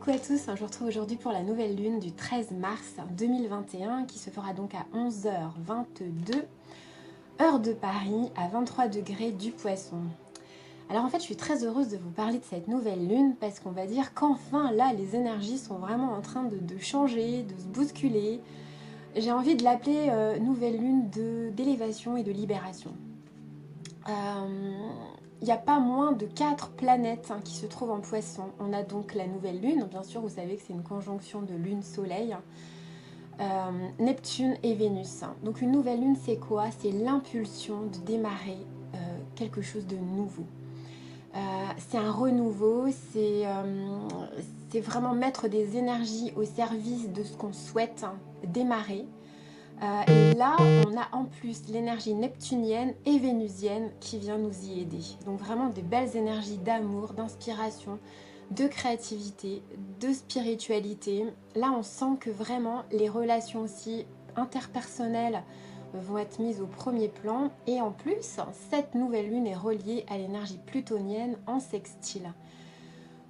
Coucou à tous, je vous retrouve aujourd'hui pour la nouvelle lune du 13 mars 2021 qui se fera donc à 11h22, heure de Paris, à 23 degrés du Poisson. Alors en fait je suis très heureuse de vous parler de cette nouvelle lune parce qu'on va dire qu'enfin là les énergies sont vraiment en train de changer, de se bousculer. J'ai envie de l'appeler nouvelle lune d'élévation et de libération. Il n'y a pas moins de 4 planètes qui se trouvent en Poisson. On a donc la nouvelle lune, bien sûr vous savez que c'est une conjonction de lune-soleil, Neptune et Vénus. Donc une nouvelle lune c'est quoi? C'est l'impulsion de démarrer quelque chose de nouveau. C'est un renouveau, c'est vraiment mettre des énergies au service de ce qu'on souhaite démarrer. Et là, on a en plus l'énergie neptunienne et vénusienne qui vient nous y aider. Donc vraiment des belles énergies d'amour, d'inspiration, de créativité, de spiritualité. Là, on sent que vraiment les relations aussi interpersonnelles vont être mises au premier plan. Et en plus, cette nouvelle lune est reliée à l'énergie plutonienne en sextile.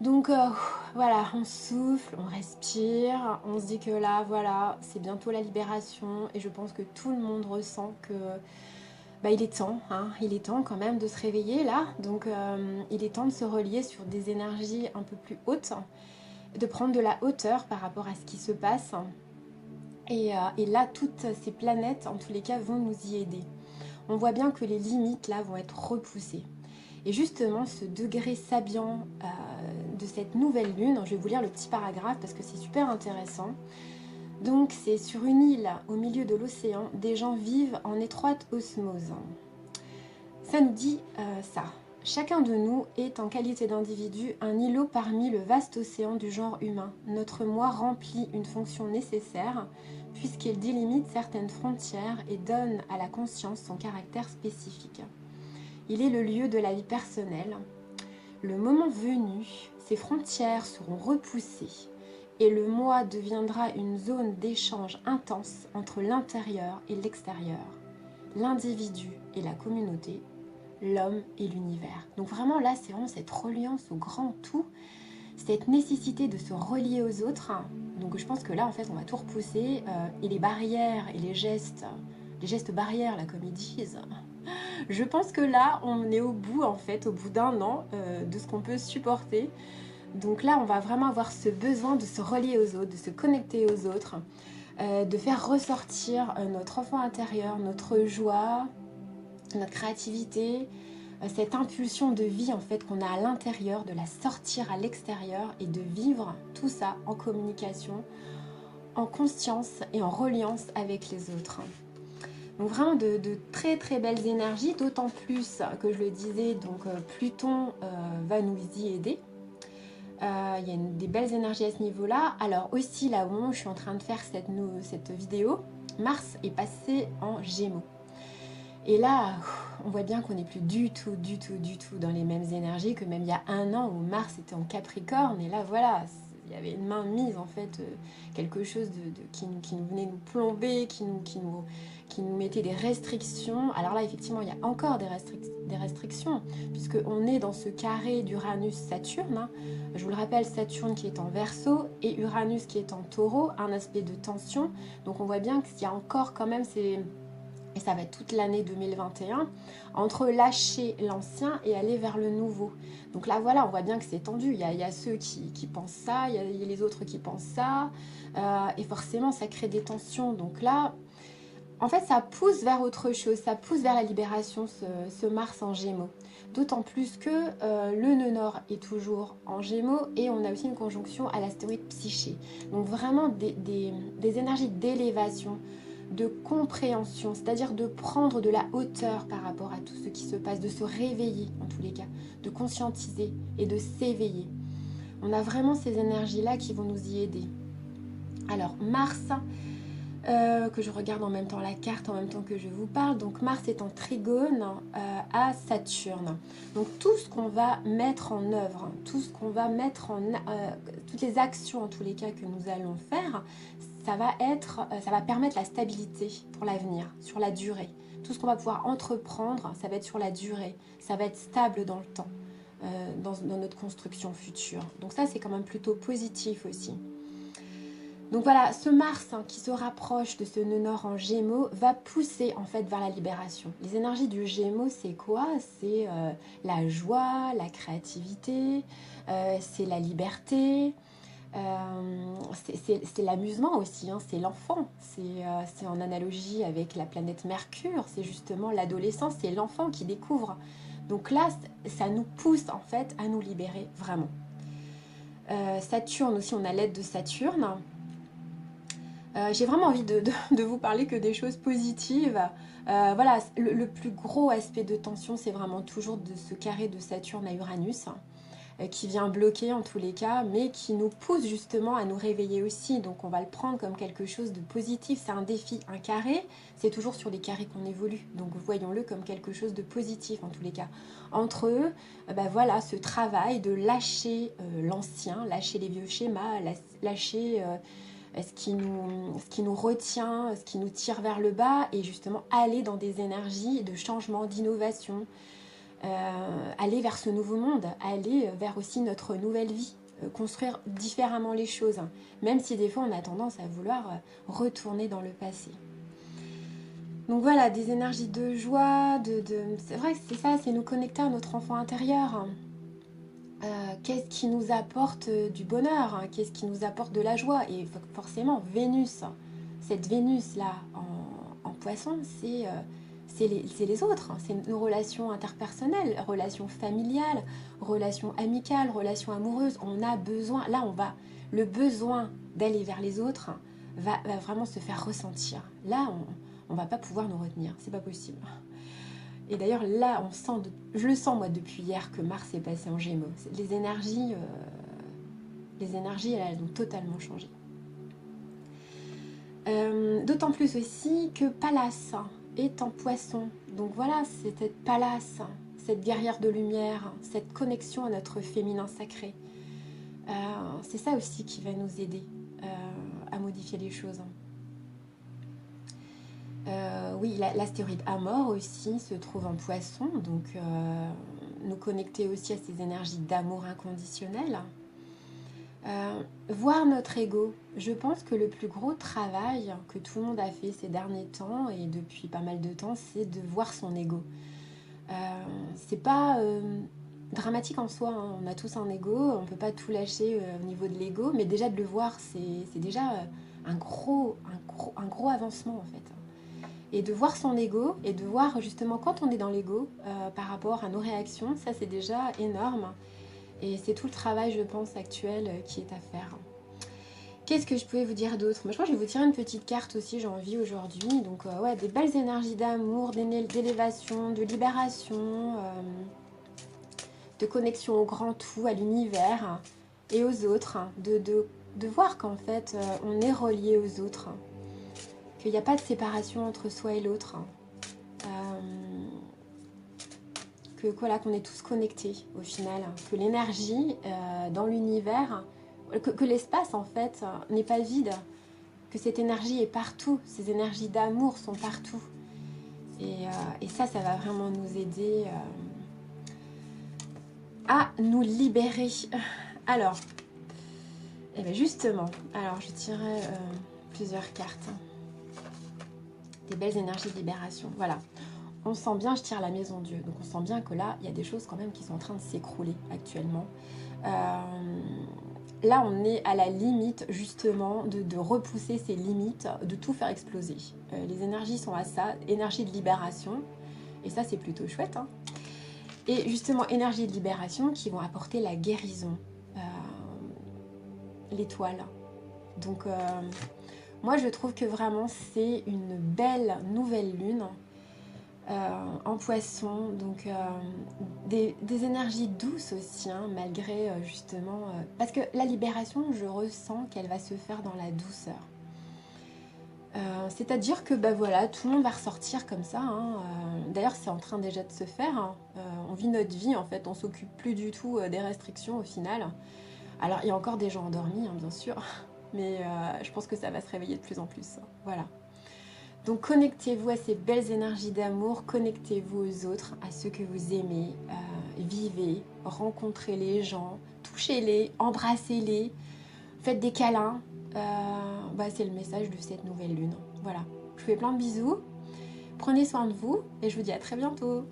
Donc voilà, on souffle, on respire, on se dit que là, voilà, c'est bientôt la libération et je pense que tout le monde ressent que il est temps, il est temps quand même de se réveiller là. Donc il est temps de se relier sur des énergies un peu plus hautes, de prendre de la hauteur par rapport à ce qui se passe. Et là, toutes ces planètes, en tous les cas, vont nous y aider. On voit bien que les limites là vont être repoussées. Et justement, ce degré sabiant de cette nouvelle lune, je vais vous lire le petit paragraphe parce que c'est super intéressant. Donc, c'est sur une île au milieu de l'océan, des gens vivent en étroite osmose. Ça nous dit ça. Chacun de nous est en qualité d'individu un îlot parmi le vaste océan du genre humain. Notre moi remplit une fonction nécessaire puisqu'il délimite certaines frontières et donne à la conscience son caractère spécifique. Il est le lieu de la vie personnelle. Le moment venu, ces frontières seront repoussées et le moi deviendra une zone d'échange intense entre l'intérieur et l'extérieur, l'individu et la communauté, l'homme et l'univers. Donc vraiment là, c'est vraiment cette reliance au grand tout, cette nécessité de se relier aux autres. Donc je pense que là, en fait, on va tout repousser et les barrières et les gestes barrières, là, comme ils disent. Je pense que là, on est au bout, en fait, au bout d'un an de ce qu'on peut supporter. Donc là, on va vraiment avoir ce besoin de se relier aux autres, de se connecter aux autres, de faire ressortir notre enfant intérieur, notre joie, notre créativité, cette impulsion de vie, en fait, qu'on a à l'intérieur, de la sortir à l'extérieur et de vivre tout ça en communication, en conscience et en reliance avec les autres. Donc vraiment de très très belles énergies, d'autant plus que je le disais, donc Pluton va nous y aider. Il y a des belles énergies à ce niveau-là. Alors aussi là au moment où je suis en train de faire cette vidéo, Mars est passé en Gémeaux. Et là, on voit bien qu'on n'est plus du tout dans les mêmes énergies que même il y a un an où Mars était en Capricorne. Et là voilà, il y avait une main mise en fait, quelque chose qui nous venait nous plomber, qui nous mettait des restrictions. Alors là, effectivement, il y a encore des restrictions, puisqu'on est dans ce carré d'Uranus-Saturne. Je vous le rappelle, Saturne qui est en Verseau et Uranus qui est en Taureau, un aspect de tension. Donc on voit bien qu'il y a encore quand même et ça va être toute l'année 2021, entre lâcher l'ancien et aller vers le nouveau. Donc là, voilà, on voit bien que c'est tendu. Il y a ceux qui pensent ça, il y a les autres qui pensent ça, et forcément, ça crée des tensions. Donc là, en fait, ça pousse vers autre chose, ça pousse vers la libération, ce Mars en Gémeaux. D'autant plus que le nœud nord est toujours en Gémeaux et on a aussi une conjonction à l'astéroïde Psyché. Donc vraiment des énergies d'élévation, de compréhension, c'est-à-dire de prendre de la hauteur par rapport à tout ce qui se passe, de se réveiller en tous les cas, de conscientiser et de s'éveiller. On a vraiment ces énergies-là qui vont nous y aider. Alors Mars, que je regarde en même temps la carte, en même temps que je vous parle. Donc Mars est en trigone à Saturne. Donc tout ce qu'on va mettre en œuvre, tout ce qu'on va mettre toutes les actions en tous les cas que nous allons faire, ça va permettre la stabilité pour l'avenir, sur la durée. Tout ce qu'on va pouvoir entreprendre, ça va être sur la durée, ça va être stable dans le temps. dans notre construction future. Donc ça, c'est quand même plutôt positif aussi. Donc voilà, ce Mars qui se rapproche de ce nœud nord en Gémeaux va pousser en fait vers la libération. Les énergies du Gémeaux, c'est quoi? C'est la joie, la créativité, c'est la liberté, c'est l'amusement aussi, hein, c'est l'enfant. C'est en analogie avec la planète Mercure, c'est justement l'adolescence, c'est l'enfant qui découvre. Donc là, ça nous pousse en fait à nous libérer vraiment. Saturne aussi, on a l'aide de Saturne. J'ai vraiment envie de vous parler que des choses positives. Voilà, le plus gros aspect de tension, c'est vraiment toujours de ce carré de Saturne à Uranus, qui vient bloquer en tous les cas, mais qui nous pousse justement à nous réveiller aussi. Donc on va le prendre comme quelque chose de positif. C'est un défi, un carré, c'est toujours sur les carrés qu'on évolue. Donc voyons-le comme quelque chose de positif en tous les cas. Entre eux, voilà, ce travail de lâcher l'ancien, lâcher les vieux schémas, lâcher... ce qui nous retient, ce qui nous tire vers le bas, et justement aller dans des énergies de changement, d'innovation, aller vers ce nouveau monde, aller vers aussi notre nouvelle vie, construire différemment les choses, même si des fois on a tendance à vouloir retourner dans le passé. Donc voilà, des énergies de joie, c'est vrai que c'est ça, c'est nous connecter à notre enfant intérieur. Qu'est-ce qui nous apporte du bonheur, hein, qu'est-ce qui nous apporte de la joie. Et forcément, Vénus, cette Vénus-là en poisson, c'est les autres, hein, c'est nos relations interpersonnelles, relations familiales, relations amicales, relations amoureuses. On a besoin, là le besoin d'aller vers les autres va vraiment se faire ressentir. Là, on ne va pas pouvoir nous retenir, c'est pas possible. Et d'ailleurs là, je le sens moi depuis hier que Mars est passé en Gémeaux. Les énergies, elles ont totalement changé. D'autant plus aussi que Pallas est en Poisson. Donc voilà, c'est cette Pallas, cette guerrière de lumière, cette connexion à notre féminin sacré. C'est ça aussi qui va nous aider à modifier les choses. Oui, l'astéroïde Amor aussi se trouve en Poisson, donc nous connecter aussi à ces énergies d'amour inconditionnel. Voir notre ego. Je pense que le plus gros travail que tout le monde a fait ces derniers temps et depuis pas mal de temps, c'est de voir son ego. C'est pas dramatique en soi, hein. On a tous un ego, on peut pas tout lâcher au niveau de l'ego, mais déjà de le voir, c'est déjà un gros avancement en fait. Et de voir son ego et de voir justement quand on est dans l'ego par rapport à nos réactions, ça c'est déjà énorme. Et c'est tout le travail, je pense, actuel qui est à faire. Qu'est-ce que je pouvais vous dire d'autre? Moi, je crois que je vais vous tirer une petite carte aussi, j'ai envie aujourd'hui. Donc, ouais, des belles énergies d'amour, d'élévation, de libération, de connexion au grand tout, à l'univers et aux autres. De voir qu'en fait, on est relié aux autres. Qu'il n'y a pas de séparation entre soi et l'autre. Qu'on est tous connectés au final. Que l'énergie dans l'univers, que l'espace en fait n'est pas vide. Que cette énergie est partout. Ces énergies d'amour sont partout. Et ça va vraiment nous aider à nous libérer. Alors, et bien justement, alors je tirerai plusieurs cartes. Des belles énergies de libération. Voilà. On sent bien, je tire la maison Dieu. Donc on sent bien que là, il y a des choses quand même qui sont en train de s'écrouler actuellement. Là, on est à la limite justement de repousser ces limites, de tout faire exploser. Les énergies sont à ça, énergie de libération. Et ça, c'est plutôt chouette. Hein. Et justement, énergie de libération qui vont apporter la guérison. L'étoile. Donc... moi, je trouve que vraiment, c'est une belle nouvelle lune en Poisson. Donc, des énergies douces aussi, hein, malgré justement... parce que la libération, je ressens qu'elle va se faire dans la douceur. C'est-à-dire que, voilà, tout le monde va ressortir comme ça. Hein, d'ailleurs, c'est en train déjà de se faire. Hein, on vit notre vie, en fait. On s'occupe plus du tout des restrictions, au final. Alors, il y a encore des gens endormis, hein, bien sûr. Mais je pense que ça va se réveiller de plus en plus. Voilà. Donc connectez-vous à ces belles énergies d'amour, connectez-vous aux autres, à ceux que vous aimez. vivez, rencontrez les gens, touchez-les, embrassez-les, faites des câlins. C'est le message de cette nouvelle lune. Voilà, je vous fais plein de bisous, prenez soin de vous et je vous dis à très bientôt.